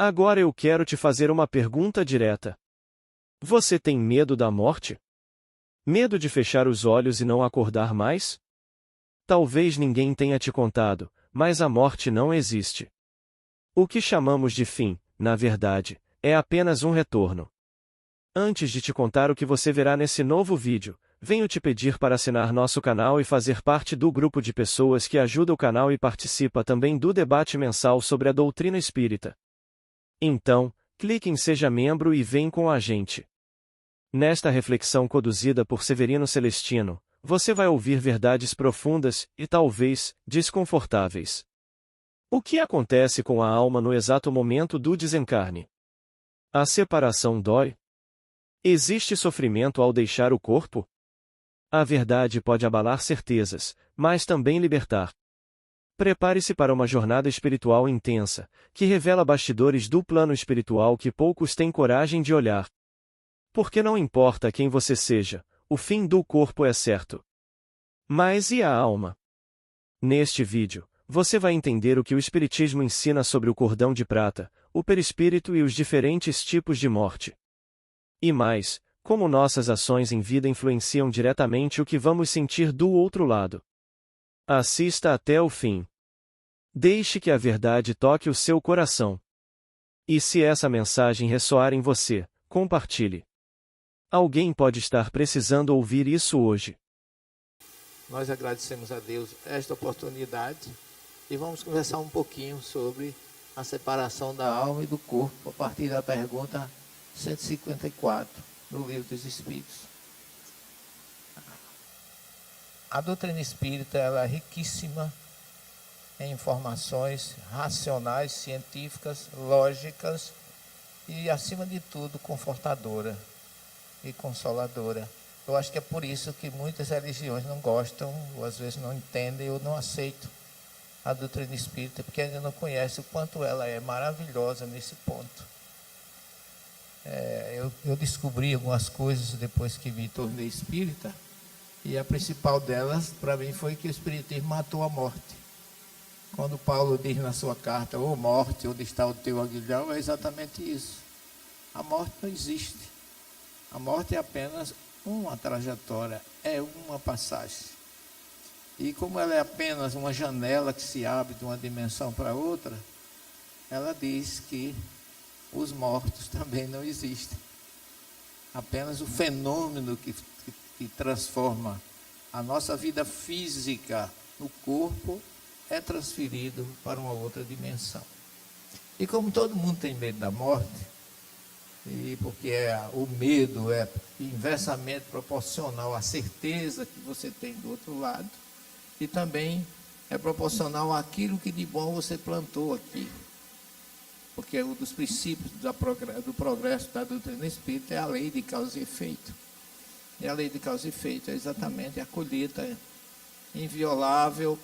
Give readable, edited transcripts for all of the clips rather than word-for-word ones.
Agora eu quero te fazer uma pergunta direta. Você tem medo da morte? Medo de fechar os olhos e não acordar mais? Talvez ninguém tenha te contado, mas a morte não existe. O que chamamos de fim, na verdade, é apenas um retorno. Antes de te contar o que você verá nesse novo vídeo, venho te pedir para assinar nosso canal e fazer parte do grupo de pessoas que ajuda o canal e participa também do debate mensal sobre a doutrina espírita. Então, clique em Seja Membro e vem com a gente. Nesta reflexão conduzida por Severino Celestino, você vai ouvir verdades profundas e talvez desconfortáveis. O que acontece com a alma no exato momento do desencarne? A separação dói? Existe sofrimento ao deixar o corpo? A verdade pode abalar certezas, mas também libertar. Prepare-se para uma jornada espiritual intensa, que revela bastidores do plano espiritual que poucos têm coragem de olhar. Porque não importa quem você seja, o fim do corpo é certo. Mas e a alma? Neste vídeo, você vai entender o que o Espiritismo ensina sobre o cordão de prata, o perispírito e os diferentes tipos de morte. E mais, como nossas ações em vida influenciam diretamente o que vamos sentir do outro lado. Assista até o fim. Deixe que a verdade toque o seu coração. E se essa mensagem ressoar em você, compartilhe. Alguém pode estar precisando ouvir isso hoje. Nós agradecemos a Deus esta oportunidade e vamos conversar um pouquinho sobre a separação da alma e do corpo a partir da pergunta 154 do Livro dos Espíritos. A doutrina espírita ela é riquíssima em informações racionais, científicas, lógicas e, acima de tudo, confortadora e consoladora. Eu acho que é por isso que muitas religiões não gostam, ou às vezes não entendem ou não aceitam a doutrina espírita, porque ainda não conhecem o quanto ela é maravilhosa nesse ponto. Eu descobri algumas coisas depois que me tornei espírita, e a principal delas, para mim, foi que o espiritismo matou a morte. Quando Paulo diz na sua carta, ô morte, onde está o teu aguilhão, é exatamente isso. A morte não existe. A morte é apenas uma trajetória, é uma passagem. E como ela é apenas uma janela que se abre de uma dimensão para outra, ela diz que os mortos também não existem. Apenas o fenômeno que transforma a nossa vida física no corpo é transferido para uma outra dimensão. E como todo mundo tem medo da morte, e porque o medo é inversamente proporcional à certeza que você tem do outro lado, e também é proporcional àquilo que de bom você plantou aqui. Porque um dos princípios do progresso da doutrina espírita é a lei de causa e efeito. E a lei de causa e efeito é exatamente a colheita inviolável,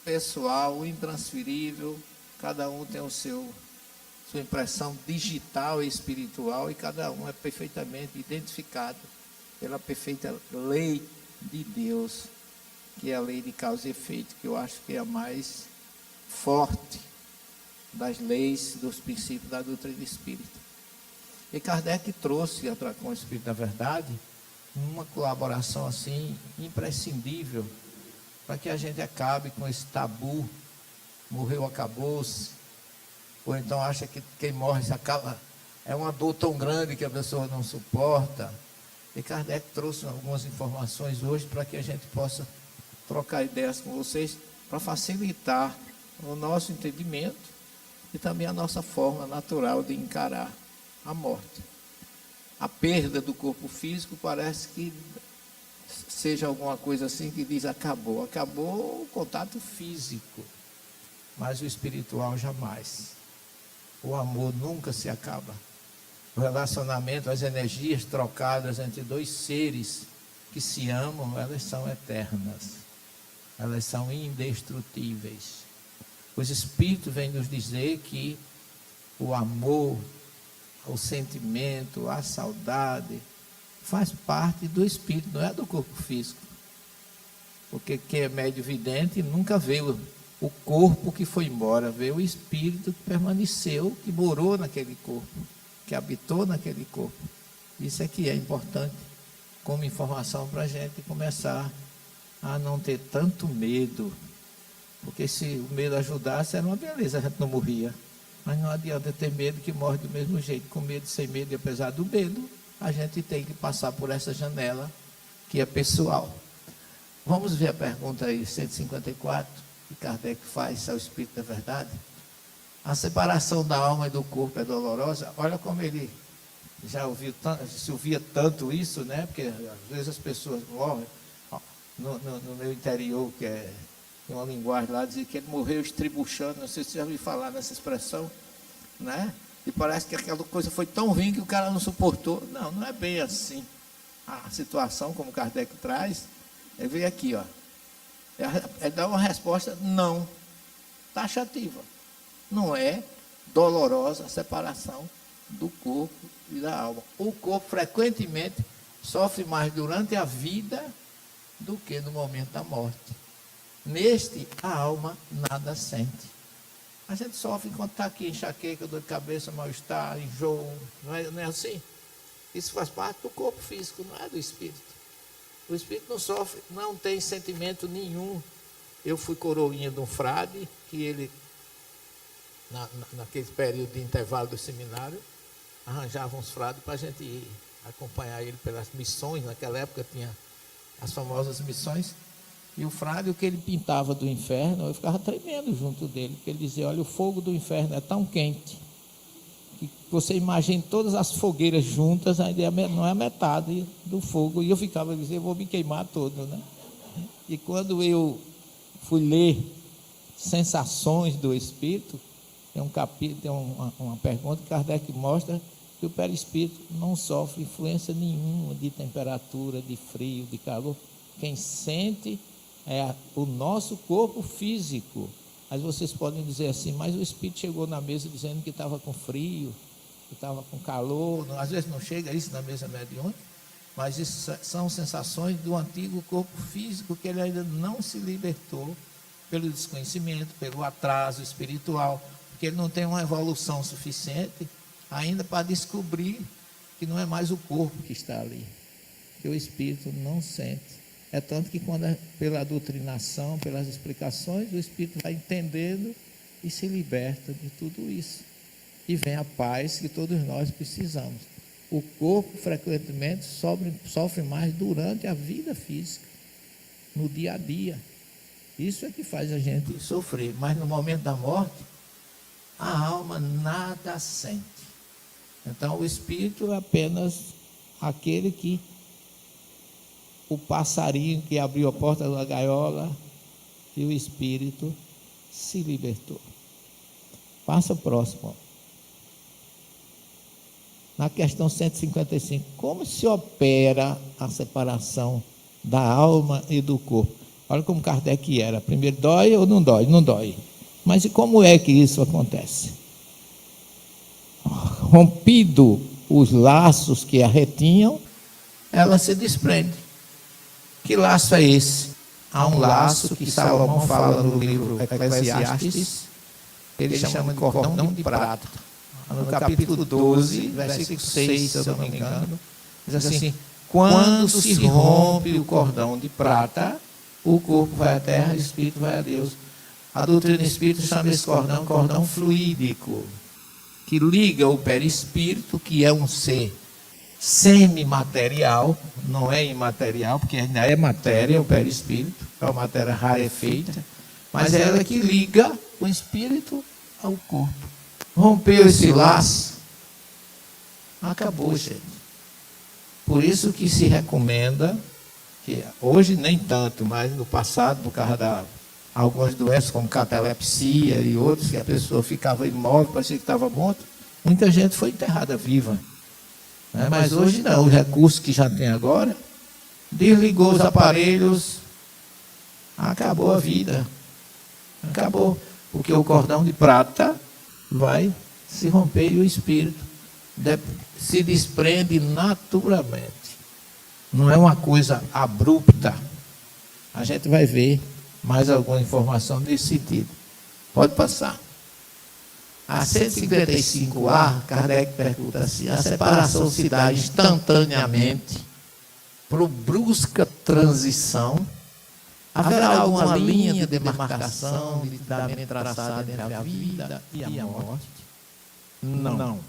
pessoal, intransferível. Cada um tem sua impressão digital e espiritual, e cada um é perfeitamente identificado pela perfeita lei de Deus, que é a lei de causa e efeito, que eu acho que é a mais forte das leis, dos princípios da doutrina espírita. E Kardec trouxe, com o Espírito da Verdade, uma colaboração assim imprescindível para que a gente acabe com esse tabu, morreu, acabou-se, ou então acha que quem morre se acaba, é uma dor tão grande que a pessoa não suporta. E Kardec trouxe algumas informações hoje para que a gente possa trocar ideias com vocês, para facilitar o nosso entendimento e também a nossa forma natural de encarar a morte. A perda do corpo físico parece que seja alguma coisa assim que diz acabou o contato físico, mas o espiritual jamais. O amor nunca se acaba. O relacionamento, as energias trocadas entre dois seres que se amam, elas são eternas, elas são indestrutíveis. Os Espíritos vêm nos dizer que o amor, o sentimento, a saudade, faz parte do espírito, não é do corpo físico. Porque quem é médio vidente nunca vê o corpo que foi embora, veio o espírito que permaneceu, que morou naquele corpo, que habitou naquele corpo. Isso aqui é importante como informação para a gente começar a não ter tanto medo, porque se o medo ajudasse era uma beleza, a gente não morria. Mas não adianta ter medo que morre do mesmo jeito, com medo, sem medo, e apesar do medo, a gente tem que passar por essa janela que é pessoal. Vamos ver a pergunta aí, 154, que Kardec faz ao Espírito da Verdade. A separação da alma e do corpo é dolorosa? Olha como ele já ouviu, se ouvia tanto isso, né? Porque às vezes as pessoas morrem. No meu interior, que é uma linguagem lá, dizia que ele morreu estribuchando, não sei se você já ouviu falar nessa expressão, né? E parece que aquela coisa foi tão ruim que o cara não suportou. Não, não é bem assim. A situação, como Kardec traz, ele veio aqui, ó. Ele dá uma resposta não, taxativa. Não é dolorosa a separação do corpo e da alma. O corpo frequentemente sofre mais durante a vida do que no momento da morte. Neste, a alma nada sente. A gente sofre enquanto está aqui, enxaqueca, dor de cabeça, mal-estar, enjoo, não é assim? Isso faz parte do corpo físico, não é do espírito. O espírito não sofre, não tem sentimento nenhum. Eu fui coroinha de um frade, que ele, naquele período de intervalo do seminário, arranjava uns frades para a gente ir acompanhar ele pelas missões. Naquela época tinha as famosas missões. E o frade, o que ele pintava do inferno, eu ficava tremendo junto dele, porque ele dizia, olha, o fogo do inferno é tão quente, que você imagina todas as fogueiras juntas, ainda não é a metade do fogo, e eu ficava dizendo, eu vou me queimar todo, né? E quando eu fui ler Sensações do Espírito, tem um capítulo, tem uma pergunta que Kardec mostra que o perispírito não sofre influência nenhuma de temperatura, de frio, de calor. Quem sente é o nosso corpo físico. Mas vocês podem dizer assim, mas o espírito chegou na mesa dizendo que estava com frio, que estava com calor. Às vezes não chega isso na mesa mediúnica, mas isso são sensações do antigo corpo físico que ele ainda não se libertou pelo desconhecimento, pelo atraso espiritual, porque ele não tem uma evolução suficiente ainda para descobrir que não é mais o corpo que está ali, que o espírito não sente. É tanto que pela doutrinação, pelas explicações, o espírito vai entendendo e se liberta de tudo isso. E vem a paz que todos nós precisamos. O corpo frequentemente sofre mais durante a vida física, no dia a dia. Isso é que faz a gente sofrer. Mas no momento da morte, a alma nada sente. Então o espírito é apenas aquele que o passarinho que abriu a porta da gaiola e o espírito se libertou. Passa o próximo. Na questão 155, como se opera a separação da alma e do corpo? Olha como Kardec era. Primeiro, dói ou não dói? Não dói. Mas e como é que isso acontece? Rompido os laços que a retinham, ela se desprende. Que laço é esse? Há um laço que Salomão fala no livro Eclesiastes, ele chama de cordão de prata. No capítulo 12, versículo 6, se eu não me engano, diz assim, quando se rompe o cordão de prata, o corpo vai à terra e o espírito vai a Deus. A doutrina espírita chama esse cordão fluídico, que liga o perispírito, que é um ser semimaterial, não é imaterial, porque ainda é matéria, o perispírito, é uma matéria rarefeita, mas é ela que liga o espírito ao corpo. Rompeu esse laço, acabou, gente. Por isso que se recomenda, que hoje nem tanto, mas no passado, por causa de algumas doenças como catalepsia e outros, que a pessoa ficava imóvel, parecia que estava morto, muita gente foi enterrada viva. Mas hoje não, o recurso que já tem agora, desligou os aparelhos, acabou a vida. Acabou, porque o cordão de prata vai se romper e o espírito se desprende naturalmente. Não é uma coisa abrupta. A gente vai ver mais alguma informação nesse sentido? Pode passar. A 155A, Kardec pergunta assim: a separação se dá instantaneamente por brusca transição? Haverá alguma linha de demarcação, nitidamente traçada entre a vida e a morte? Não.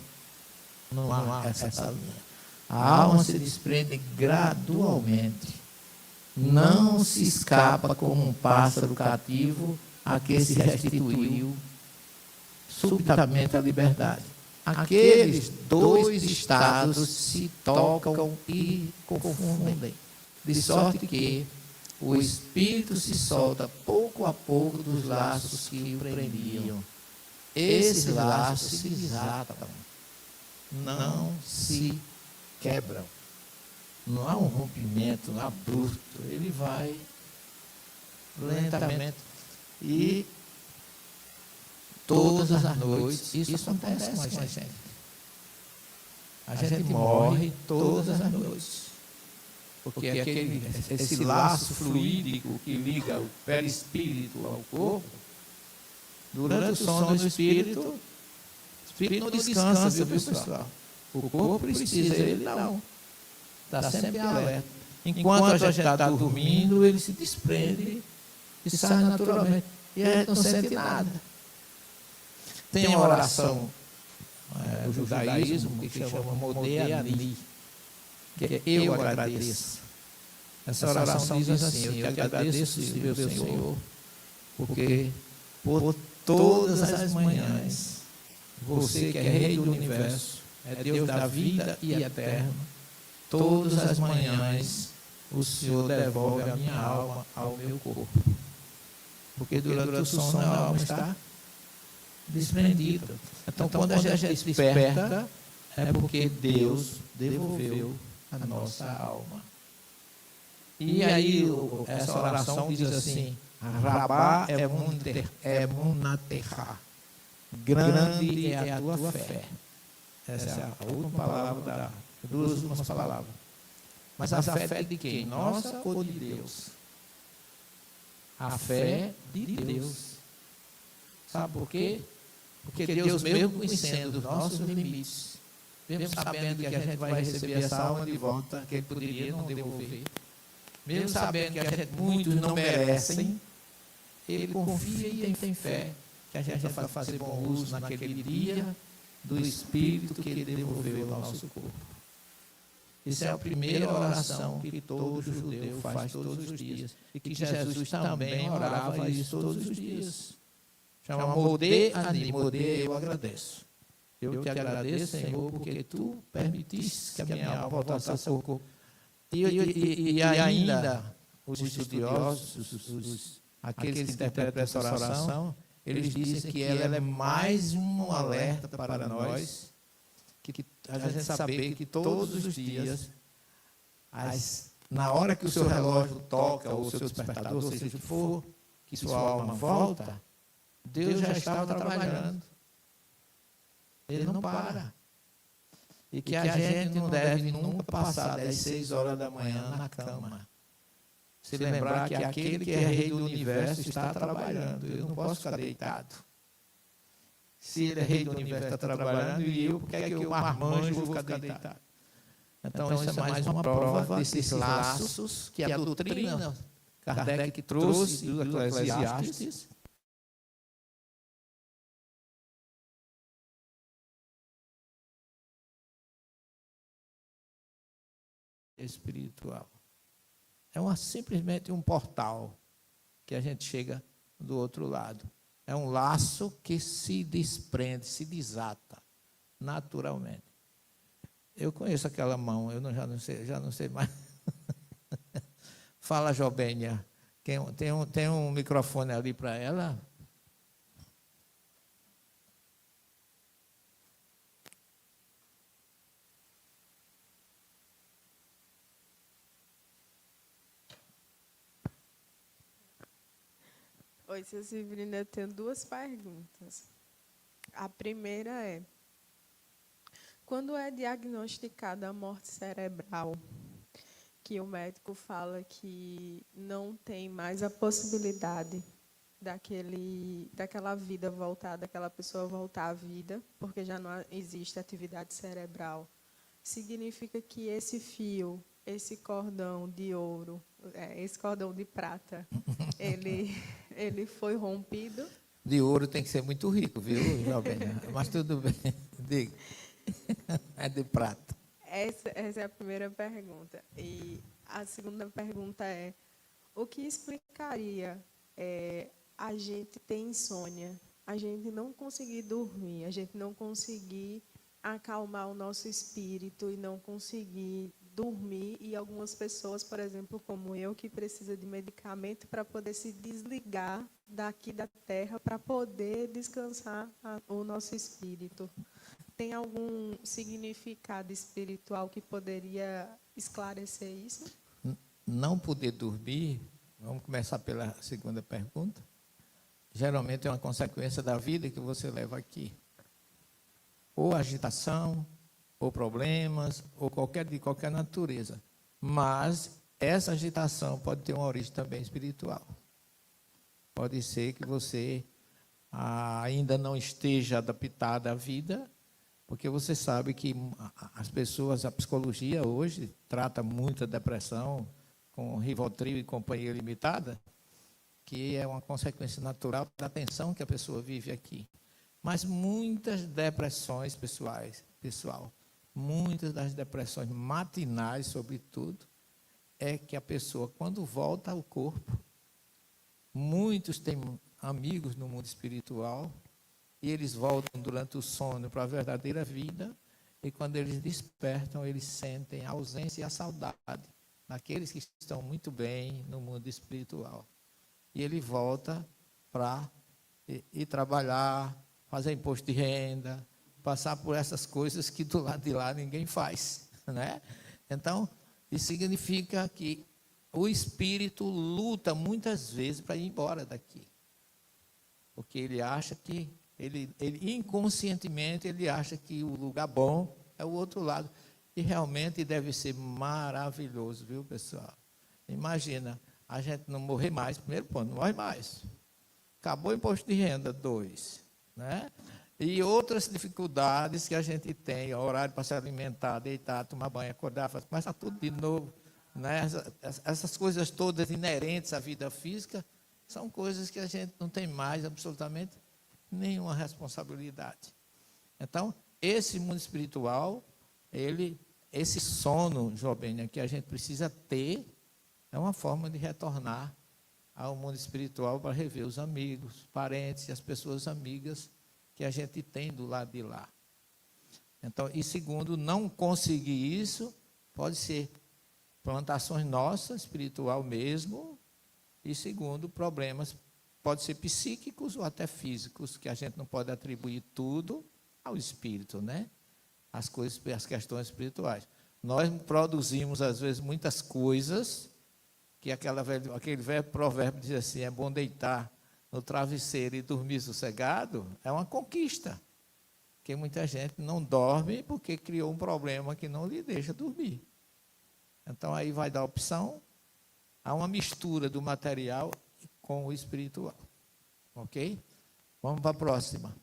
Não há essa linha. A alma se desprende gradualmente. Não se escapa como um pássaro cativo a que se restituiu subitamente a liberdade. Aqueles dois estados se tocam e confundem, de sorte que o espírito se solta pouco a pouco dos laços que o prendiam. Esses laços se desatam, não se quebram. Não há um rompimento, não há bruto. Ele vai lentamente. E todas as noites, isso acontece com a gente. A gente morre todas as noites. Porque esse laço fluídico que liga o perispírito ao corpo, durante o sono do espírito, o espírito não descansa, viu, pessoal? O corpo precisa, ele não. Está sempre alerta. Enquanto a gente está dormindo, ele se desprende e sai naturalmente. E a gente não sente nada. Tem uma oração do judaísmo que chama Modeh Ani, que é eu agradeço. Essa oração diz assim: eu te agradeço, meu Senhor, porque por todas as manhãs, você que é Rei do Universo, é Deus da vida e eterno, todas as manhãs o Senhor devolve a minha alma ao meu corpo. Porque durante o sono a alma está desprendida. Então, quando a gente desperta, é porque Deus devolveu a nossa alma. E aí, essa oração diz assim: Rabá é munaterra. Grande é a tua fé. Essa é a última palavra, duas últimas palavras. Mas a fé de quem? Nossa ou de Deus? A fé de Deus. Sabe por quê? Porque Deus, mesmo conhecendo os nossos limites, mesmo sabendo que a gente vai receber essa alma de volta, que Ele poderia não devolver, mesmo sabendo que muitos não merecem, Ele confia e tem fé que a gente vai fazer bom uso naquele dia do Espírito que Ele devolveu ao nosso corpo. Essa é a primeira oração que todo judeu faz todos os dias. E que Jesus também orava isso todos os dias. Chama Modeh Ani, Modeh, eu agradeço. Eu te agradeço, Senhor, porque Tu permitiste que a minha alma voltasse ao seu corpo. E ainda, os estudiosos, aqueles que interpretam essa oração, eles dizem que ela é mais um alerta para nós, que a gente saber que todos os dias, na hora que o seu relógio toca, ou o seu despertador, seja o que for, que sua alma volta, Deus já estava trabalhando. Ele não para. E que a gente não deve nunca passar das 6 horas da manhã na cama. Se lembrar que aquele que é Rei do Universo está trabalhando. Eu não posso ficar deitado. Se Ele é Rei do Universo, está trabalhando, e eu, porque é que eu, marmanjo, vou ficar deitado? Então, isso é mais uma prova desses laços que a doutrina Kardec trouxe do Eclesiastes. Espiritual. É simplesmente um portal que a gente chega do outro lado. É um laço que se desprende, se desata naturalmente. Eu conheço aquela mão, eu já não sei mais. Fala, Jobênia. Tem um microfone ali para ela? Oi, Sra. Severina, eu tenho 2 perguntas. A primeira é: quando é diagnosticada a morte cerebral, que o médico fala que não tem mais a possibilidade daquela vida voltar, daquela pessoa voltar à vida, porque já não existe atividade cerebral. Significa que esse fio, esse cordão de ouro, esse cordão de prata, ele foi rompido? De ouro tem que ser muito rico, viu, jovem? Mas tudo bem, diga. É de prata. Essa é a primeira pergunta. E a segunda pergunta é: o que explicaria a gente ter insônia, a gente não conseguir dormir, a gente não conseguir acalmar o nosso espírito e não conseguir dormir, e algumas pessoas, por exemplo, como eu, que precisa de medicamento para poder se desligar daqui da Terra, para poder descansar o nosso espírito? Tem algum significado espiritual que poderia esclarecer isso? Não poder dormir, vamos começar pela segunda pergunta. Geralmente é uma consequência da vida que você leva aqui. Ou agitação, ou problemas, ou de qualquer natureza. Mas essa agitação pode ter uma origem também espiritual. Pode ser que você ainda não esteja adaptado à vida, porque você sabe que as pessoas, a psicologia hoje trata muito a depressão com Rivotril e companhia limitada, que é uma consequência natural da tensão que a pessoa vive aqui. Mas muitas depressões muitas das depressões matinais, sobretudo, é que a pessoa, quando volta ao corpo, muitos têm amigos no mundo espiritual, e eles voltam durante o sono para a verdadeira vida, e quando eles despertam, eles sentem a ausência e a saudade daqueles que estão muito bem no mundo espiritual. E ele volta para ir trabalhar, fazer imposto de renda, passar por essas coisas que do lado de lá ninguém faz, né? Então, isso significa que o espírito luta muitas vezes para ir embora daqui, porque ele acha que ele inconscientemente ele acha que o lugar bom é o outro lado, e realmente deve ser maravilhoso, viu, pessoal? Imagina a gente não morrer mais, primeiro ponto, não morre mais. Acabou o imposto de renda, 2, né? E outras dificuldades que a gente tem, horário para se alimentar, deitar, tomar banho, acordar, começa tudo de novo, né? Essas coisas todas inerentes à vida física são coisas que a gente não tem mais absolutamente nenhuma responsabilidade. Então, esse mundo espiritual, esse sono, Jobênia, que a gente precisa ter, é uma forma de retornar ao mundo espiritual para rever os amigos, parentes e as pessoas amigas que a gente tem do lado de lá. Então, e segundo, não conseguir isso, pode ser plantações nossas, espiritual mesmo, e segundo, problemas, pode ser psíquicos ou até físicos, que a gente não pode atribuir tudo ao espírito, né? As questões espirituais. Nós produzimos, às vezes, muitas coisas, que aquele velho provérbio diz assim, é bom deitar no travesseiro e dormir sossegado, é uma conquista. Porque muita gente não dorme porque criou um problema que não lhe deixa dormir. Então, aí vai dar opção a uma mistura do material com o espiritual. Ok? Vamos para a próxima.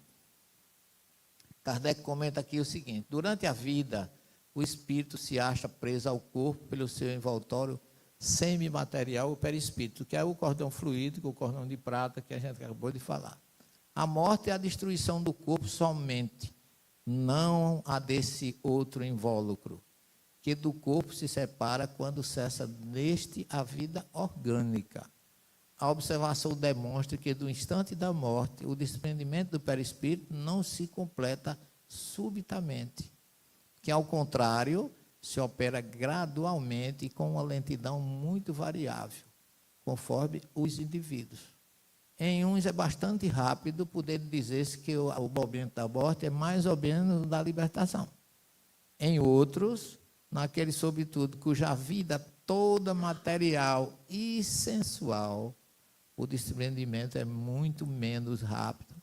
Kardec comenta aqui o seguinte: durante a vida, o espírito se acha preso ao corpo pelo seu envoltório semimaterial, o perispírito, que é o cordão fluídico, o cordão de prata que a gente acabou de falar. A morte é a destruição do corpo somente, não a desse outro invólucro, que do corpo se separa quando cessa neste a vida orgânica. A observação demonstra que do instante da morte, o desprendimento do perispírito não se completa subitamente, que ao contrário, se opera gradualmente e com uma lentidão muito variável, conforme os indivíduos. Em uns é bastante rápido, podendo dizer-se que o momento da morte é mais ou menos da libertação. Em outros, naquele sobretudo cuja vida toda material e sensual, o desprendimento é muito menos rápido,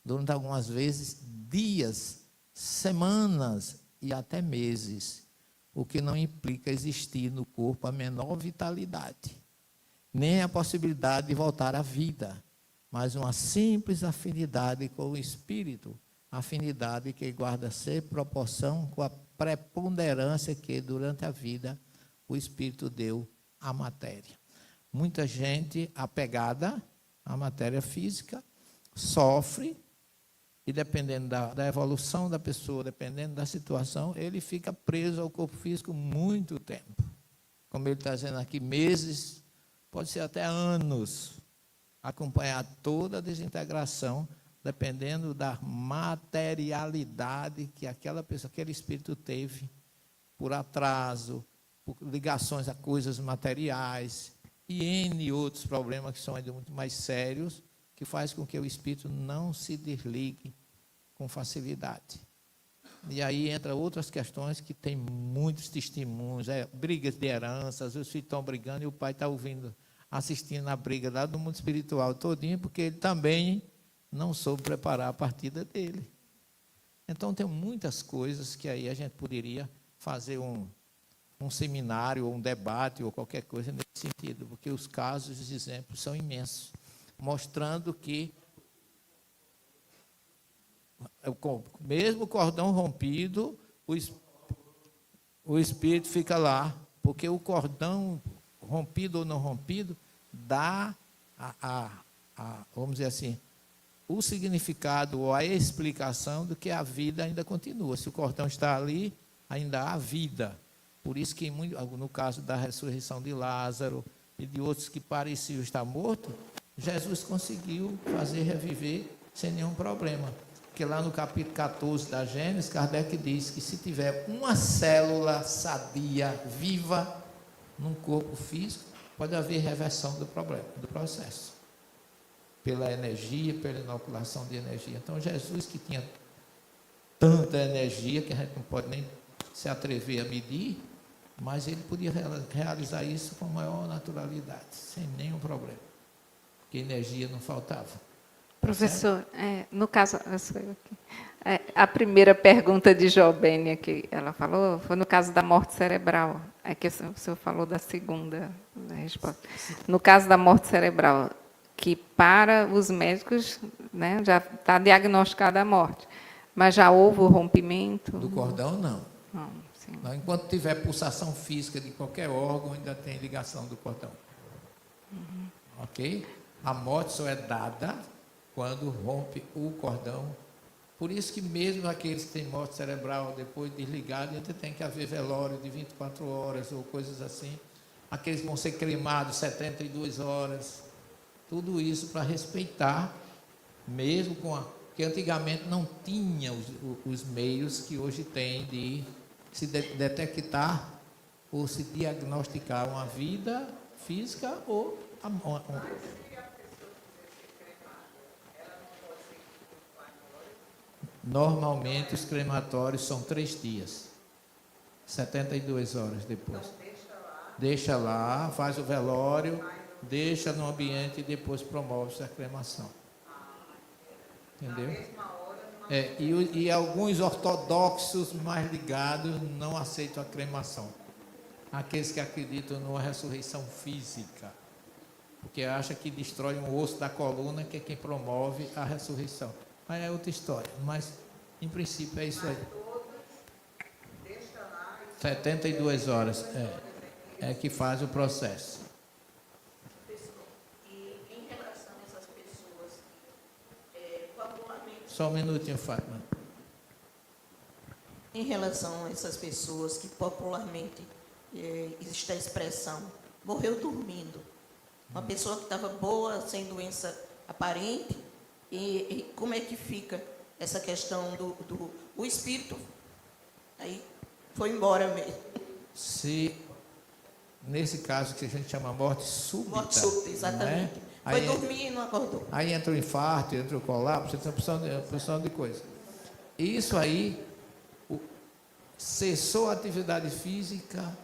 durante algumas vezes dias, semanas e até meses, o que não implica existir no corpo a menor vitalidade, nem a possibilidade de voltar à vida, mas uma simples afinidade com o espírito, afinidade que guarda sempre proporção com a preponderância que durante a vida o espírito deu à matéria. Muita gente apegada à matéria física sofre, e dependendo da evolução da pessoa, dependendo da situação, ele fica preso ao corpo físico muito tempo. Como ele está dizendo aqui, meses, pode ser até anos, acompanhar toda a desintegração, dependendo da materialidade que aquela pessoa, aquele espírito teve, por atraso, por ligações a coisas materiais, e N outros problemas que são ainda muito mais sérios, que faz com que o espírito não se desligue com facilidade. E aí entra outras questões que tem muitos testemunhos, brigas de herança, às vezes os filhos estão brigando e o pai está ouvindo, assistindo a briga lá do mundo espiritual todinho, porque ele também não soube preparar a partida dele. Então tem muitas coisas que aí a gente poderia fazer um seminário, ou um debate, ou qualquer coisa nesse sentido, porque os casos, os exemplos são imensos, mostrando que mesmo o cordão rompido, o espírito fica lá, porque o cordão rompido ou não rompido dá vamos dizer assim, o significado ou a explicação do que a vida ainda continua. Se o cordão está ali, ainda há vida. Por isso que no caso da ressurreição de Lázaro e de outros que pareciam estar mortos, Jesus conseguiu fazer reviver sem nenhum problema. Porque lá no capítulo 14 da Gênesis, Kardec diz que se tiver uma célula sadia, viva, num corpo físico, pode haver reversão do problema, do processo. Pela energia, pela inoculação de energia. Então, Jesus, que tinha tanta energia, que a gente não pode nem se atrever a medir, mas ele podia realizar isso com maior naturalidade, sem nenhum problema. Porque energia não faltava. Professor, no caso, a primeira pergunta de Jobênia que ela falou foi no caso da morte cerebral. É que o senhor falou da segunda resposta. No caso da morte cerebral, que para os médicos, né, já está diagnosticada a morte, mas já houve o rompimento? Do cordão, não. Não, sim. Não, enquanto tiver pulsação física de qualquer órgão, ainda tem ligação do cordão. Uhum. Ok? A morte só é dada quando rompe o cordão. Por isso que mesmo aqueles que têm morte cerebral depois desligado, ainda tem que haver velório de 24 horas ou coisas assim. Aqueles que vão ser cremados 72 horas. Tudo isso para respeitar, mesmo porque antigamente não tinha os meios que hoje tem de se detectar ou se diagnosticar uma vida física ou Normalmente os crematórios são 3 dias, 72 horas depois. Deixa lá, faz o velório, deixa no ambiente e depois promove-se a cremação. Entendeu? E alguns ortodoxos mais ligados não aceitam a cremação. Aqueles que acreditam numa ressurreição física, porque acham que destrói um osso da coluna, que é quem promove a ressurreição. Mas é outra história, mas em princípio é isso aí. 72 horas é que faz o processo. E em relação a essas pessoas, popularmente... Só um minutinho, Fátima. Em relação a essas pessoas que popularmente existe a expressão, morreu dormindo. Uma pessoa que estava boa, sem doença aparente, e como é que fica essa questão o espírito? Aí foi embora mesmo. Se, nesse caso que a gente chama morte súbita. Morte súbita, exatamente. Né? Foi Aí, dormir e não acordou. Aí entra o infarto, entra o colapso, entra uma porção de coisa. Isso aí, cessou a atividade física,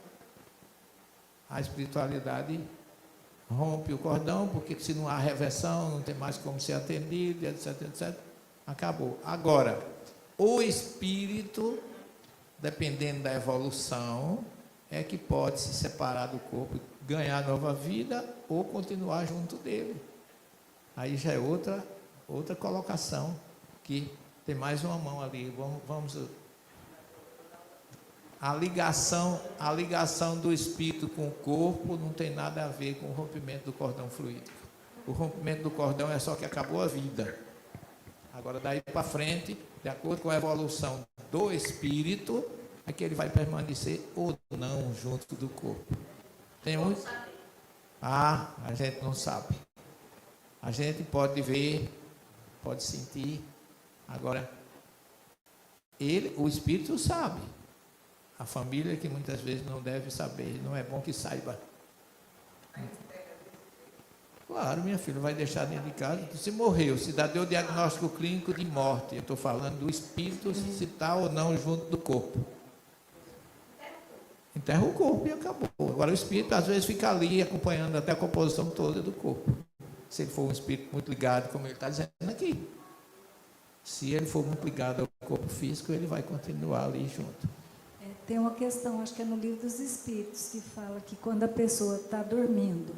a espiritualidade rompe o cordão, porque se não há reversão, não tem mais como ser atendido, etc, etc. Acabou. Agora, o espírito dependendo da evolução, é que pode se separar do corpo, ganhar nova vida ou continuar junto dele. Aí já é outra colocação, que tem mais uma mão ali. Vamos a ligação do espírito com o corpo não tem nada a ver com o rompimento do cordão fluídico. O rompimento do cordão é só que acabou a vida. Agora, daí para frente, de acordo com a evolução do espírito, é que ele vai permanecer ou não junto do corpo. Tem um? A gente não sabe. A gente pode ver, pode sentir. Agora, o espírito sabe. A família que muitas vezes não deve saber, não é bom que saiba. Claro, minha filha, vai deixar dentro de casa. Se morreu, se deu o diagnóstico clínico de morte, eu estou falando do espírito, se está ou não junto do corpo. Enterra o corpo e acabou. Agora o espírito às vezes fica ali acompanhando até a composição toda do corpo. Se ele for um espírito muito ligado, como ele está dizendo aqui. Se ele for muito ligado ao corpo físico, ele vai continuar ali junto. Tem uma questão, acho que é no Livro dos Espíritos, que fala que quando a pessoa está dormindo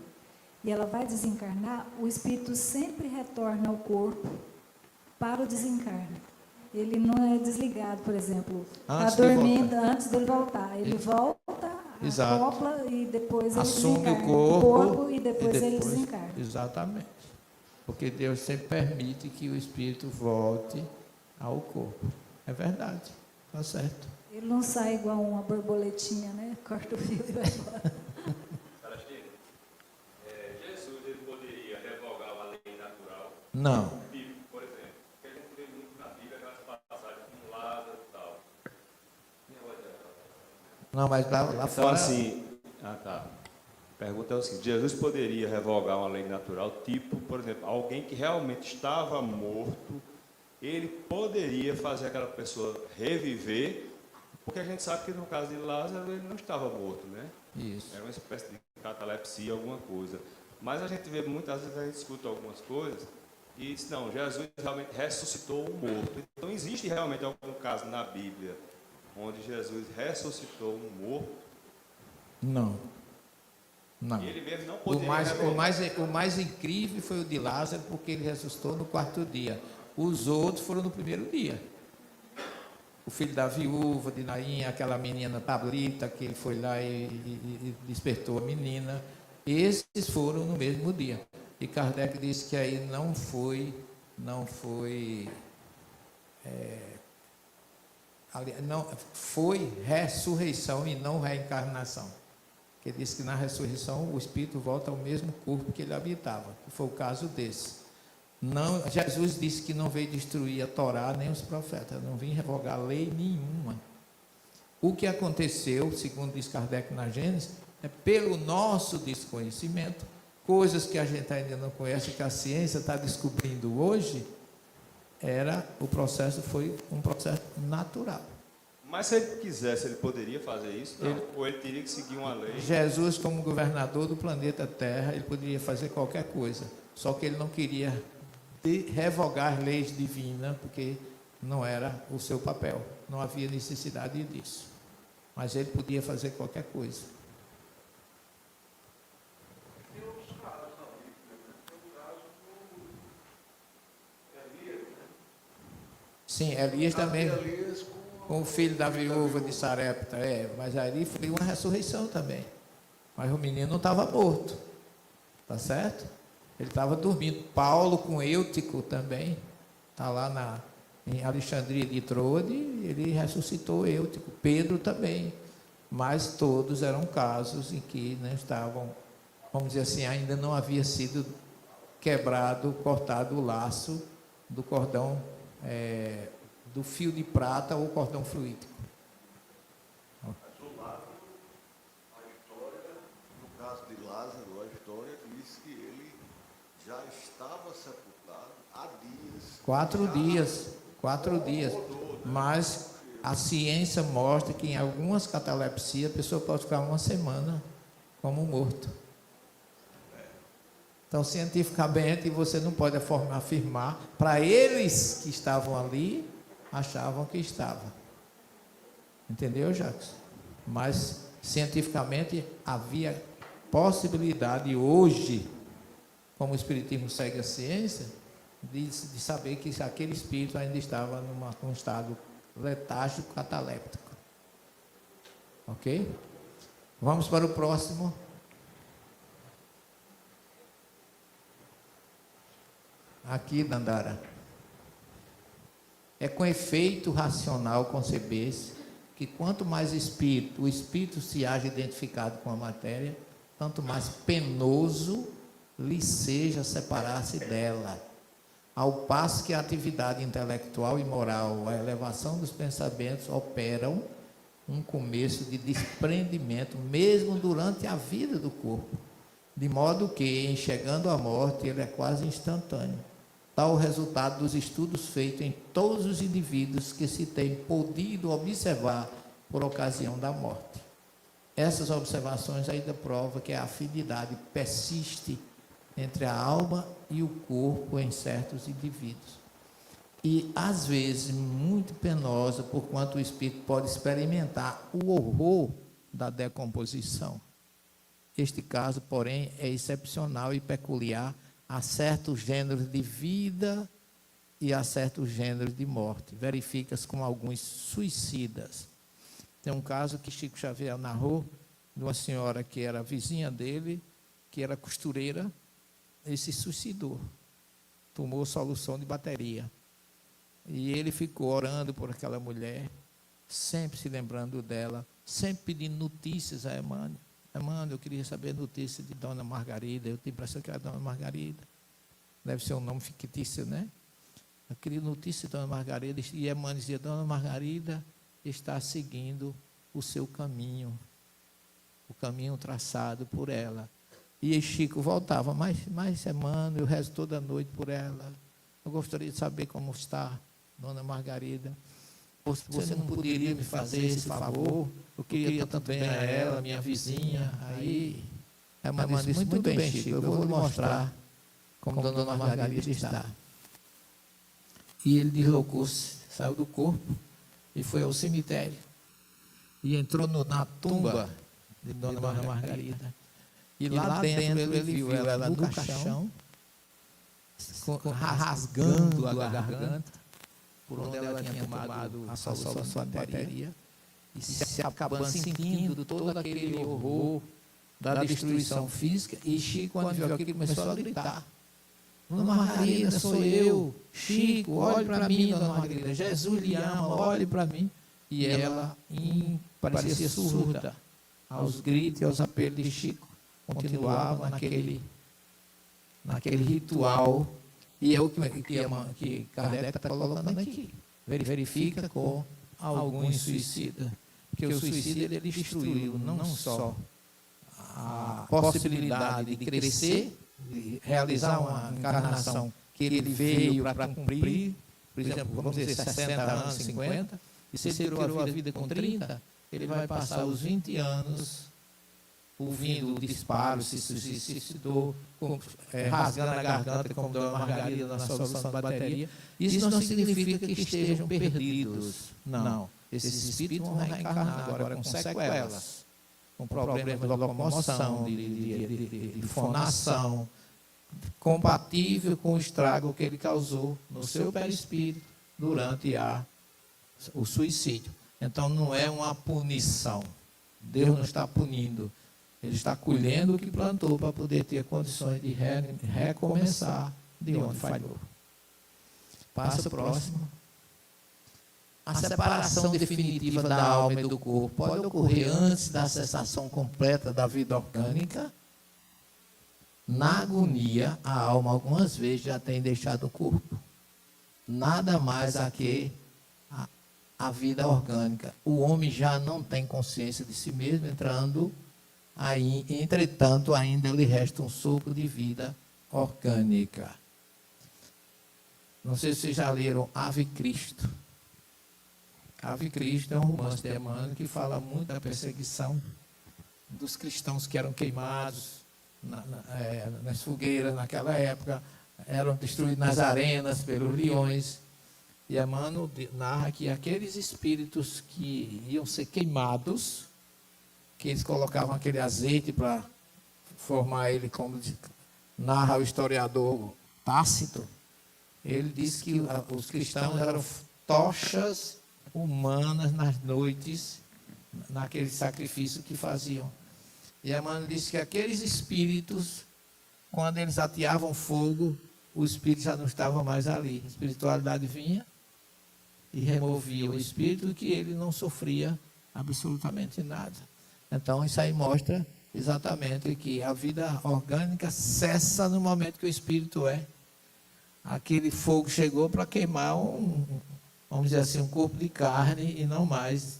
e ela vai desencarnar, o espírito sempre retorna ao corpo para o desencarne. Ele não é desligado, por exemplo, está dormindo antes dele voltar. Ele volta, acopla e depois ele assume desencarna. O corpo E depois ele desencarna. Exatamente. Porque Deus sempre permite que o espírito volte ao corpo. É verdade, está certo. Ele não sai igual uma borboletinha, né? Corta o fio e vai embora. Jesus, ele poderia revogar a lei natural? Não. Por exemplo, que a gente vê muito na Bíblia, aquelas passagens com Lázaro e tal. Não, mas lá Então, fora... assim... A pergunta é o seguinte: Jesus poderia revogar uma lei natural, tipo, por exemplo, alguém que realmente estava morto, ele poderia fazer aquela pessoa reviver, porque a gente sabe que no caso de Lázaro ele não estava morto, né? Isso. Era uma espécie de catalepsia, alguma coisa. Mas a gente vê muitas vezes, a gente escuta algumas coisas e diz, não, Jesus realmente ressuscitou um morto. Então existe realmente algum caso na Bíblia onde Jesus ressuscitou um morto? Não. Não. E ele mesmo não poderia O mais incrível foi o de Lázaro, porque ele ressuscitou no 4º dia. Os outros foram no 1º dia. O filho da viúva de Naim, aquela menina Tablita, que ele foi lá e despertou a menina. Esses foram no mesmo dia. E Kardec disse que aí não foi ressurreição e não reencarnação. Ele disse que na ressurreição o espírito volta ao mesmo corpo que ele habitava, que foi o caso desse. Não, Jesus disse que não veio destruir a Torá nem os profetas, não veio revogar lei nenhuma. O que aconteceu, segundo diz Kardec na Gênesis, é pelo nosso desconhecimento, coisas que a gente ainda não conhece, que a ciência está descobrindo hoje, o processo foi um processo natural. Mas se ele quisesse, ele poderia fazer isso? Não. Ou ele teria que seguir uma lei? Jesus, como governador do planeta Terra, ele poderia fazer qualquer coisa, só que ele não queria revogar leis divinas, porque não era o seu papel, não havia necessidade disso. Mas ele podia fazer qualquer coisa. Sim, Elias também, com o filho da viúva de Sarepta, mas ali foi uma ressurreição também. Mas o menino não estava morto, tá certo? Ele estava dormindo. Paulo com Eutico também, está lá em Alexandria de Trode, ele ressuscitou Eutico. Pedro também. Mas todos eram casos em que não estavam, vamos dizer assim, ainda não havia sido quebrado, cortado o laço do cordão, do fio de prata ou cordão fluídico. No caso de Lázaro, a história diz que ele já estava sepultado há dias. 4 dias. Mas a ciência mostra que em algumas catalepsias a pessoa pode ficar uma semana como morto. Então, cientificamente, você não pode afirmar. Para eles que estavam ali, achavam que estava. Entendeu, Jacques? Mas, cientificamente, havia possibilidade hoje, como o Espiritismo segue a ciência, de saber que aquele espírito ainda estava num estado letárgico, cataléptico. Ok? Vamos para o próximo. Aqui, Dandara. É com efeito racional conceber-se que quanto mais o espírito se haja identificado com a matéria, tanto mais penoso lhe seja separar-se dela. Ao passo que a atividade intelectual e moral, a elevação dos pensamentos operam um começo de desprendimento, mesmo durante a vida do corpo, de modo que, em chegando à morte, ele é quase instantâneo. Tal o resultado dos estudos feitos em todos os indivíduos que se tem podido observar por ocasião da morte. Essas observações ainda provam que a afinidade persiste entre a alma e o corpo em certos indivíduos. E, às vezes, muito penosa, porquanto o espírito pode experimentar o horror da decomposição. Este caso, porém, é excepcional e peculiar a certos gêneros de vida e a certos gêneros de morte. Verifica-se com alguns suicidas. Tem um caso que Chico Xavier narrou, de uma senhora que era vizinha dele, que era costureira, e se suicidou. Tomou solução de bateria. E ele ficou orando por aquela mulher, sempre se lembrando dela, sempre pedindo notícias a Emmanuel. Emmanuel, eu queria saber notícias de Dona Margarida. Eu tenho a impressão que era Dona Margarida. Deve ser um nome fictício, né? Eu queria notícias de Dona Margarida. E Emmanuel dizia, Dona Margarida está seguindo o seu caminho. O caminho traçado por ela. E Chico voltava, mas Emmanuel, eu rezo toda noite por ela. Eu gostaria de saber como está Dona Margarida. Você não poderia me fazer esse favor? Eu queria tanto bem a ela, minha vizinha. Aí, Emmanuel disse, muito bem, Chico, eu vou lhe mostrar como Dona Margarida está. E ele deslocou-se, saiu do corpo e foi ao cemitério. E entrou na tumba de Dona Margarida. E lá dentro ele viu ela no caixão, rasgando a garganta, por onde ela tinha tomado a solução de bateria, e se acabando sentindo todo aquele horror da destruição física. E Chico, quando viu aquilo, começou a gritar, Dona Margarida, sou eu, Chico, olhe para mim, Dona Margarida, Jesus lhe ama, olhe para mim. E ela parecia surda aos gritos e aos apelos de Chico. Continuava naquele ritual. E é o que Kardec está colocando aqui. Verifica com alguns suicidas. Porque o suicida ele destruiu não só a possibilidade de crescer, de realizar uma encarnação que ele veio para cumprir, por exemplo, vamos dizer 60 anos, 50, e se ele tirou a vida com 30, ele vai passar os 20 anos ouvindo o disparo, se suicidou, rasgando a garganta, como Dona Margarida na solução da bateria. Isso não significa que estejam perdidos. Não. Esses espíritos vão reencarnar agora com sequelas, com problemas de locomoção, de fonação, compatível com o estrago que ele causou no seu perispírito durante o suicídio. Então, não é uma punição. Deus não está punindo. Ele está colhendo o que plantou para poder ter condições de recomeçar de onde falhou. Passa o próximo. A separação definitiva da alma e do corpo pode ocorrer antes da cessação completa da vida orgânica. Na agonia, a alma algumas vezes já tem deixado o corpo. Nada mais a que a vida orgânica. O homem já não tem consciência de si mesmo, aí, entretanto, ainda lhe resta um sopro de vida orgânica. Não sei se vocês já leram Ave Cristo. Ave Cristo é um romance de Emmanuel que fala muito da perseguição dos cristãos que eram queimados nas fogueiras naquela época, eram destruídos nas arenas pelos leões. E Emmanuel narra que aqueles espíritos que iam ser queimados, que eles colocavam aquele azeite para formar ele, como narra o historiador Tácito, ele diz que os cristãos eram tochas humanas nas noites, naquele sacrifício que faziam. E Emmanuel diz que aqueles espíritos, quando eles ateavam fogo, o espírito já não estava mais ali. A espiritualidade vinha e removia o espírito, que ele não sofria absolutamente nada. Então, isso aí mostra exatamente que a vida orgânica cessa no momento que o espírito é. Aquele fogo chegou para queimar vamos dizer assim, um corpo de carne e não mais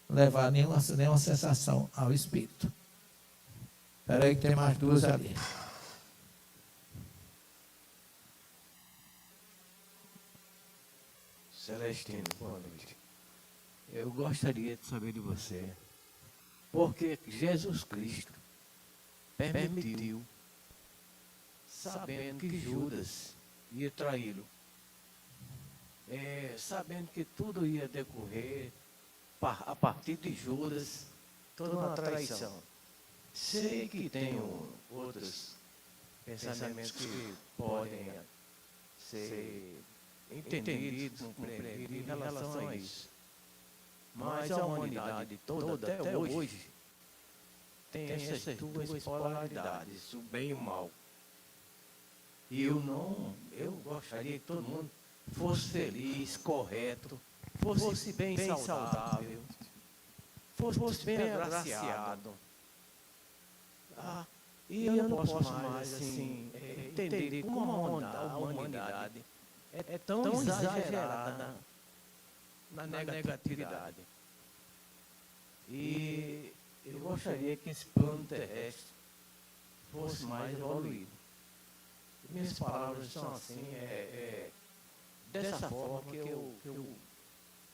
levar nenhuma sensação ao espírito. Espera aí que tem mais duas ali. Celestino, boa noite. Eu gostaria de saber de você, porque Jesus Cristo permitiu, sabendo que Judas ia traí-lo, sabendo que tudo ia decorrer a partir de Judas, toda uma traição. Sei que tenho outros pensamentos que podem ser entendidos, compreendidos em relação a isso. Mas a humanidade toda, até hoje, tem essas duas polaridades, o bem e o mal. E eu gostaria que todo mundo fosse feliz, correto, fosse bem saudável, fosse bem agraciado. E eu não posso mais assim, entender como a humanidade é tão exagerada na negatividade. E eu gostaria que esse plano terrestre fosse mais evoluído. Minhas palavras são assim, dessa forma que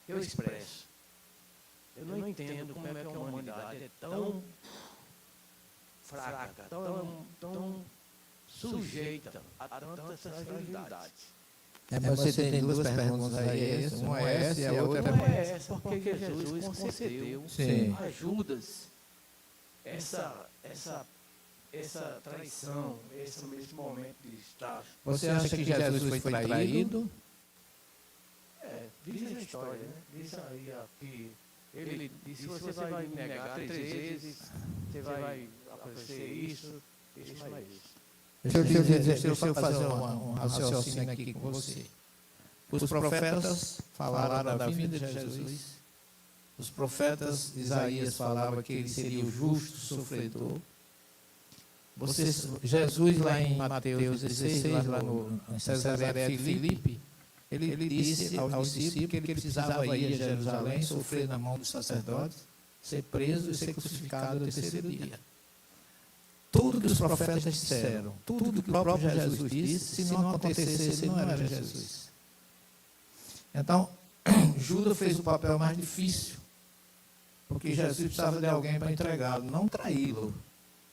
eu expresso. Eu não entendo como é que a humanidade é tão fraca, tão sujeita a tantas fragilidades. Mas você tem duas perguntas aí, uma é essa e a outra é essa, porque Jesus concedeu a Judas essa traição, esse momento de estar. Você acha que Jesus foi traído? Diz a história, né? Diz aí que ele disse: você vai me negar 3 vezes, você vai acontecer isso, mais isso. Deixa eu fazer um raciocínio aqui com você. Os profetas falaram da vinda de Jesus. Os profetas, Isaías falava que ele seria o justo sofredor. Jesus, lá em Mateus 16, lá em Cesareia de Filipe, ele disse aos discípulos que ele precisava ir a Jerusalém, sofrer na mão dos sacerdotes, ser preso e ser crucificado no terceiro dia. Tudo que os profetas disseram, tudo que o próprio Jesus disse, se não acontecesse, ele não era Jesus. Então, Judas fez o papel mais difícil, porque Jesus precisava de alguém para entregá-lo, não traí-lo.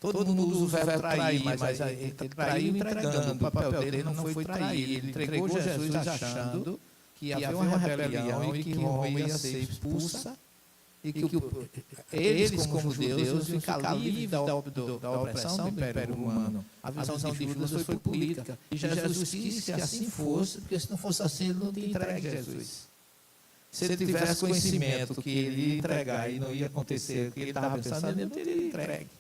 Todo mundo usa o verbo trair, mas ele traiu entregando. O papel dele não foi trair. Ele entregou Jesus achando que havia uma rebelião e que Roma ia ser expulsa e que eles, como judeus, iam ficar livres da opressão do Império Romano. A visão de Judas foi política. E Jesus quis que assim fosse, porque se não fosse assim, ele não tinha entregue Jesus. Se ele tivesse conhecimento que ele ia entregar e não ia acontecer o que ele estava pensando, ele não teria entregue.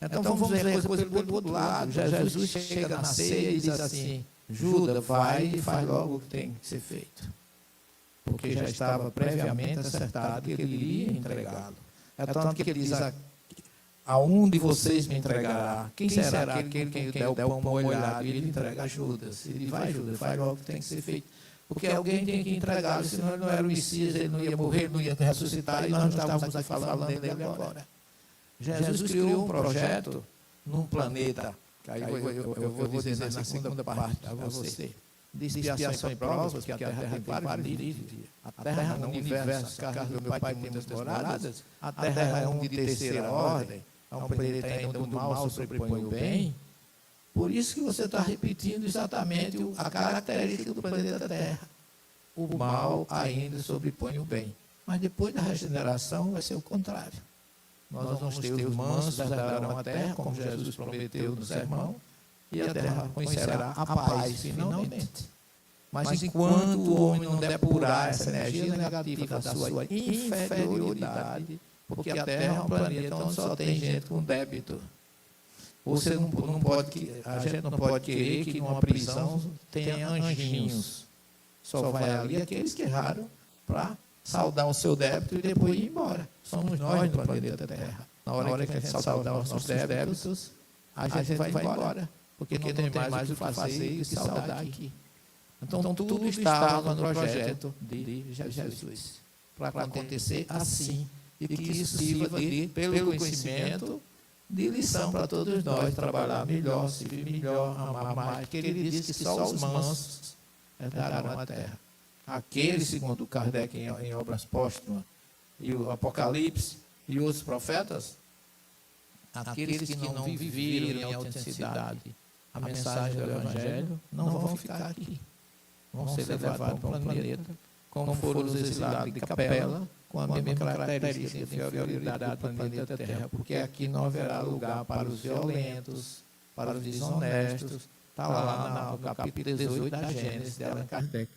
Então vamos ver a coisa pelo outro lado. Jesus chega na ceia e diz assim: Judas, vai e faz logo o que tem que ser feito. Porque já estava previamente acertado que ele iria entregá-lo. É tanto que ele diz: a um de vocês me entregará. Quem será aquele quem der o pão molhado? E ele entrega a Judas. Ele vai, Judas, faz logo o que tem que ser feito. Porque alguém tem que entregá-lo, senão ele não era o Messias, ele não ia morrer, ele não ia ressuscitar, e nós não estávamos aqui falando dele agora. Jesus criou um projeto num planeta, que aí eu vou dizer na segunda parte a você, de expiação e provas, porque a Terra tem vários níveis. A Terra no universo, casa do meu pai tem muitas moradas, a Terra é um de terceira ordem, é um planeta ainda onde o mal sobrepõe o bem. Por isso que você está repetindo exatamente a característica do planeta Terra. o mal ainda sobrepõe o bem. Mas depois da regeneração vai ser o contrário. Nós vamos ter os mansos herdarão a terra, como Jesus prometeu no sermão, e a terra conhecerá a paz finalmente. Mas enquanto o homem não depurar essa energia negativa da sua inferioridade, porque a terra é um planeta onde só tem gente com débito. Você não pode, a gente não pode querer que numa prisão tenha anjinhos. Só vai ali aqueles que erraram para saldar o seu débito e depois ir embora. Somos nós no planeta Terra. Na hora que a gente saldar os nossos débitos, a gente vai embora. Porque não tem mais o que fazer e o que saldar aqui. Então tudo estava no projeto de Jesus. Para acontecer assim. E que isso sirva pelo conhecimento, de lição para todos nós, trabalhar melhor, servir melhor, amar mais. Porque ele disse que só os mansos herdarão a terra. Aqueles, segundo Kardec em Obras Póstumas, e o Apocalipse, e outros profetas, aqueles que não viveram em autenticidade a mensagem do Evangelho, não vão ficar aqui. Vão ser levados para o planeta, como foram os exilados de Capela, com a mesma característica de inferioridade do planeta Terra, porque aqui não haverá lugar para os violentos, para os desonestos. Está lá no capítulo 18 da Gênesis de Allan Kardec.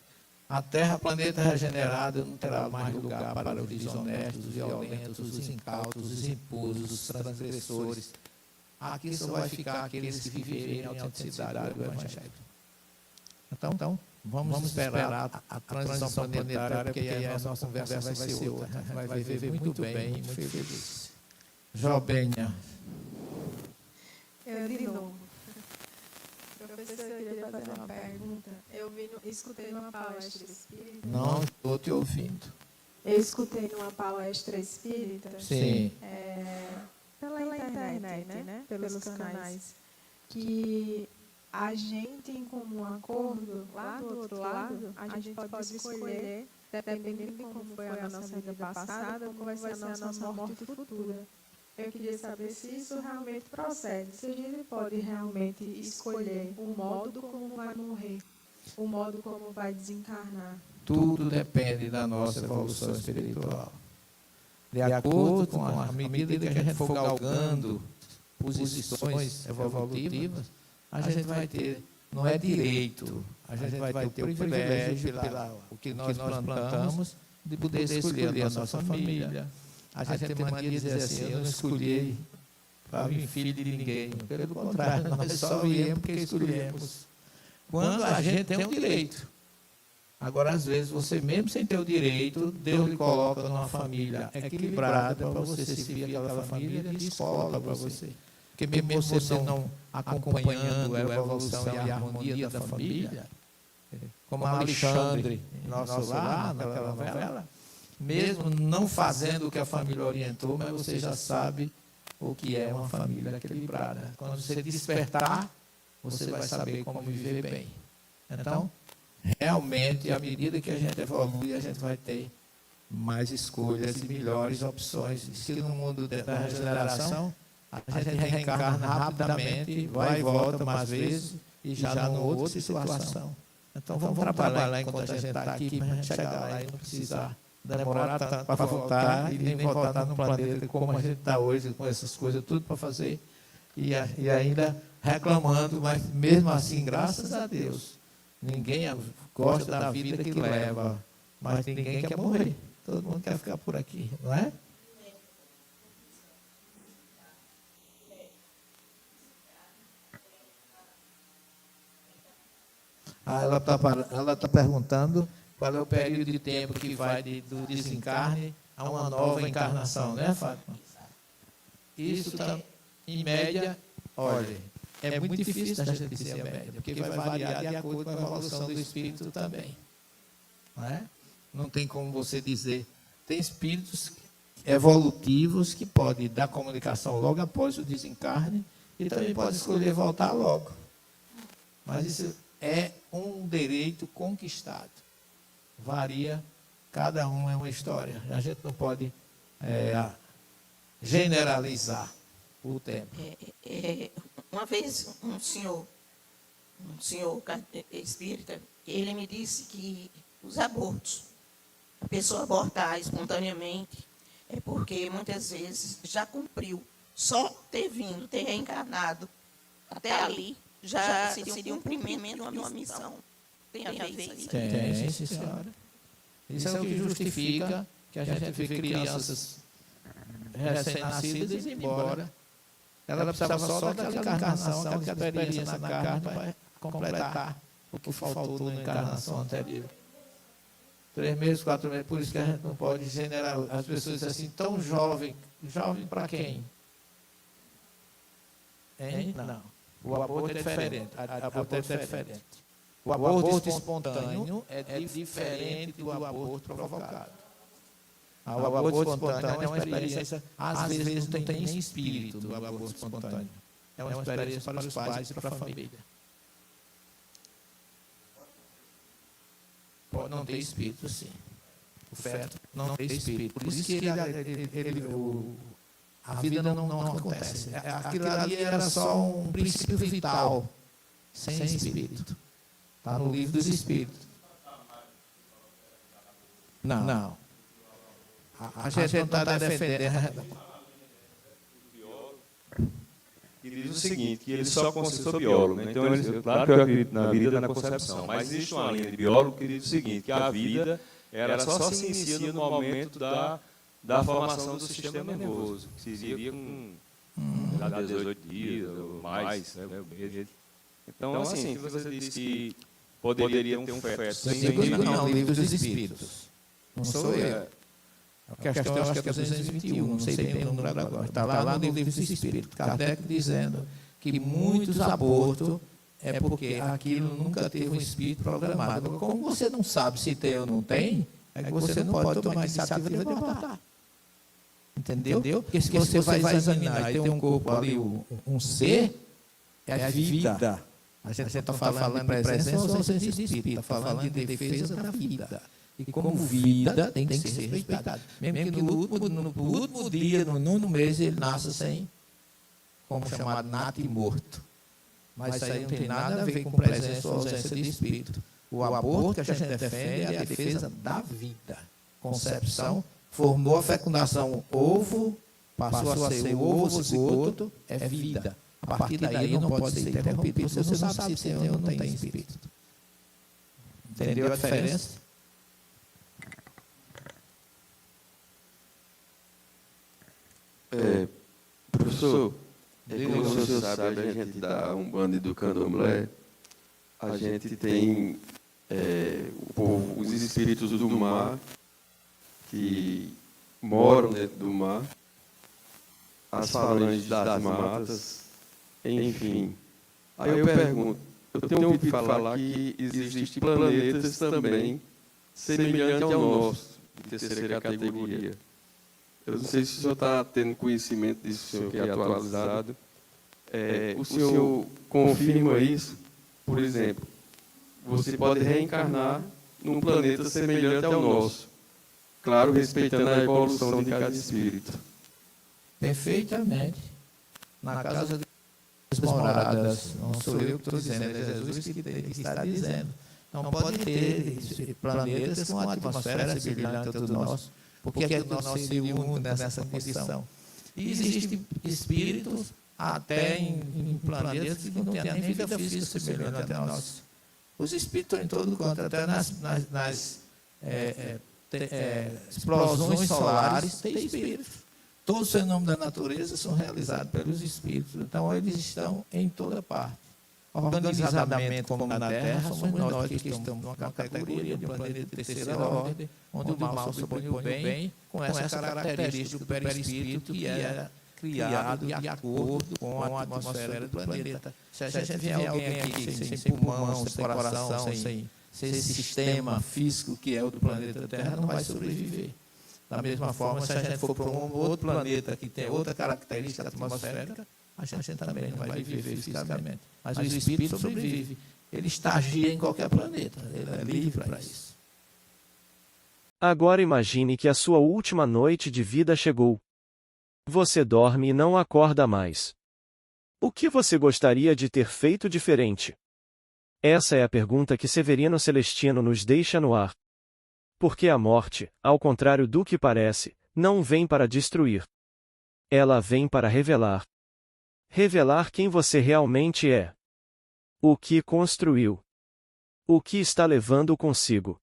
A Terra, planeta regenerado, não terá mais lugar para os desonestos, os violentos, os incautos, os impuros, os transgressores. Aqui só vai ficar aqueles que viverem em autenticidade do Evangelho. Então vamos esperar a transição planetária, porque aí a nossa conversa vai ser outra. A gente vai viver muito bem e muito feliz. Jobênia. Eu de novo. Professor, eu queria fazer uma pergunta. Escutei numa palestra espírita. Não estou te ouvindo. Eu escutei numa palestra espírita. Sim. Pela internet, né? Pelos canais. Que a gente, em comum acordo, lá do outro lado, a gente pode escolher, dependendo de como foi a nossa vida passada, como vai ser a nossa morte futura. Eu queria saber se isso realmente procede, se a gente pode realmente escolher o modo como vai morrer, o modo como vai desencarnar. Tudo depende da nossa evolução espiritual. De acordo com a medida que a gente for galgando posições evolutivas, a gente vai ter, não é direito, a gente vai ter o privilégio, o que nós plantamos, de poder escolher a nossa família. A gente tem mania de dizer assim, eu não escolhi para vir filho de ninguém. Pelo contrário, nós só viemos porque escolhemos. Quando a gente tem o direito. Agora, às vezes, você mesmo sem ter o direito, Deus lhe coloca numa família equilibrada para você servir aquela família de escola para você. Porque mesmo você não acompanhando a evolução e a harmonia da família, como Alexandre, nosso lar, naquela novela, mesmo não fazendo o que a família orientou, mas você já sabe o que é uma família equilibrada. Quando você despertar, você vai saber como viver bem. Então, realmente, à medida que a gente evolui, a gente vai ter mais escolhas e melhores opções. Se no mundo da regeneração, a gente reencarna rapidamente, vai e volta mais vezes, e já numa outra situação. Então, vamos trabalhar enquanto a gente está aqui, para a gente chegar lá e não precisar demorar tanto para voltar, e nem voltar no planeta como a gente está hoje, com essas coisas tudo para fazer, e ainda reclamando, mas mesmo assim, graças a Deus, ninguém gosta da vida que leva, mas ninguém quer morrer. Todo mundo quer ficar por aqui, não é? Ela está perguntando qual é o período de tempo que vai do desencarne a uma nova encarnação, né, Fátima? Isso está, em média, olha, é muito difícil da gente dizer a média, porque vai variar de acordo com a evolução do espírito também. Não é? Não tem como você dizer. Tem espíritos evolutivos que podem dar comunicação logo após o desencarne e também pode escolher voltar logo. Mas isso é um direito conquistado. Varia, cada um é uma história. A gente não pode generalizar o tempo. Uma vez um senhor espírita, ele me disse que os abortos. A pessoa abortar espontaneamente é porque muitas vezes já cumpriu. Só ter vindo, ter reencarnado até ali, já seria um cumprimento de uma missão. Tem a ver isso? Tem, sim, senhora. Isso é o que justifica que a gente vê crianças recém-nascidas e embora. Ela precisava só daquela encarnação, daquela experiência na carne para completar o que faltou na encarnação anterior. 3 meses, 4 meses, por isso que a gente não pode generar as pessoas assim tão jovem. Jovem para quem? Hein? Não. O aborto é diferente. Aborto é diferente. O aborto espontâneo é diferente do aborto provocado. O aborto espontâneo é uma experiência, às vezes não tem nem espírito do aborto espontâneo. É uma experiência para os pais e para a família. Pode não ter espírito, sim. O feto não tem espírito. Por isso que a vida não acontece. Aquilo ali era só um princípio vital, sem espírito. Está no livro dos espíritos. Não. A gente não está defendendo. E diz o seguinte, que ele só sou biólogo, né? Então, claro que eu acredito na vida e na concepção, mas existe uma linha de biólogo que diz o seguinte, que a vida ela só se inicia no momento da formação do sistema nervoso, que seria com 18 dias ou mais. Né? Então, assim, você disse que poderia ter um feto sem não, livro dos espíritos. Não sou eu. A questão, eu acho que é 221, não sei bem o número agora. Está lá no livro dos espíritos. Kardec dizendo que muitos abortos é porque aquilo nunca teve um espírito programado. Como você não sabe se tem ou não tem, é que você não pode tomar a iniciativa de abortar. Entendeu? Porque se você vai examinar e tem um corpo ali, um ser, é vida. A gente está falando de presença ou ausência de espírito, está falando de defesa da vida. E como vida tem que ser respeitada. Mesmo que no último dia, no 9º mês, ele nasce sem, como chamado, nato e morto. Mas isso aí não tem nada a ver com presença ou ausência de espírito. O aborto que a gente defende é a defesa da vida. Concepção, formou a fecundação, ovo, passou a ser ovo, zigoto, é vida. A partir daí não pode ser interrompido. Você não sabe se tem ou não tem espírito. Entendeu a diferença? Professor, como o senhor sabe, a gente dá um bando do candomblé, a gente tem os espíritos do mar, que moram dentro do mar, as falanges das matas, enfim. Aí eu pergunto, eu tenho ouvido falar que existem planetas também semelhantes ao nosso, de terceira categoria. Eu não sei se o senhor está tendo conhecimento disso, senhor, que é atualizado. O senhor confirma isso? Por exemplo, você pode reencarnar num planeta semelhante ao nosso. Claro, respeitando a evolução de cada espírito. Perfeitamente. Na casa das moradas, não sou eu que estou dizendo, é Jesus que está dizendo. Não pode ter planetas com a atmosfera semelhante ao do nosso. Porque aqui nós seria o único nessa condição. E existem espíritos até em planetas que não têm nem vida física semelhante a nós. Os espíritos estão em todo canto, até nas explosões solares tem espíritos. Todos os fenômenos da natureza são realizados pelos espíritos. Então, eles estão em toda parte. Organizadamente, como na Terra, somos nós que estamos numa categoria de planeta de terceira ordem, onde o mal sobrepõe o bem, com essa característica do perispírito que era criado de acordo com a atmosfera do planeta. Se a gente vier alguém aqui sem pulmão, sem coração, sem esse sistema físico que é o do planeta Terra, não vai sobreviver. Da mesma forma, se a gente for para um outro planeta que tem outra característica atmosférica, a gente também não vai viver fisicamente. Mas o espírito sobrevive. Ele estagia em qualquer planeta. Ele é livre para isso. Agora imagine que a sua última noite de vida chegou. Você dorme e não acorda mais. O que você gostaria de ter feito diferente? Essa é a pergunta que Severino Celestino nos deixa no ar. Porque a morte, ao contrário do que parece, não vem para destruir. Ela vem para revelar. Revelar quem você realmente é. O que construiu. O que está levando consigo.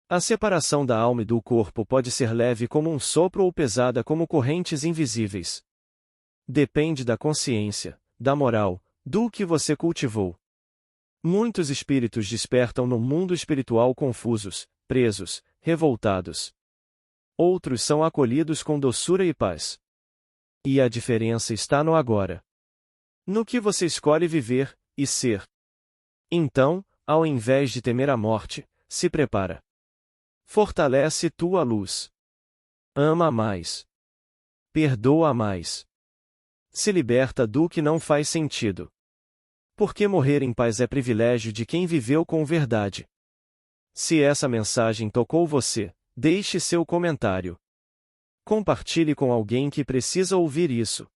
A separação da alma e do corpo pode ser leve como um sopro ou pesada como correntes invisíveis. Depende da consciência, da moral, do que você cultivou. Muitos espíritos despertam no mundo espiritual confusos, presos, revoltados. Outros são acolhidos com doçura e paz. E a diferença está no agora. No que você escolhe viver e ser. Então, ao invés de temer a morte, se prepara. Fortalece tua luz. Ama mais. Perdoa mais. Se liberta do que não faz sentido. Porque morrer em paz é privilégio de quem viveu com verdade. Se essa mensagem tocou você, deixe seu comentário. Compartilhe com alguém que precisa ouvir isso.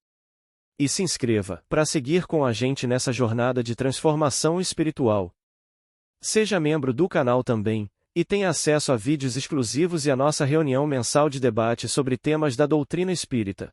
E se inscreva para seguir com a gente nessa jornada de transformação espiritual. Seja membro do canal também, e tenha acesso a vídeos exclusivos e a nossa reunião mensal de debate sobre temas da doutrina espírita.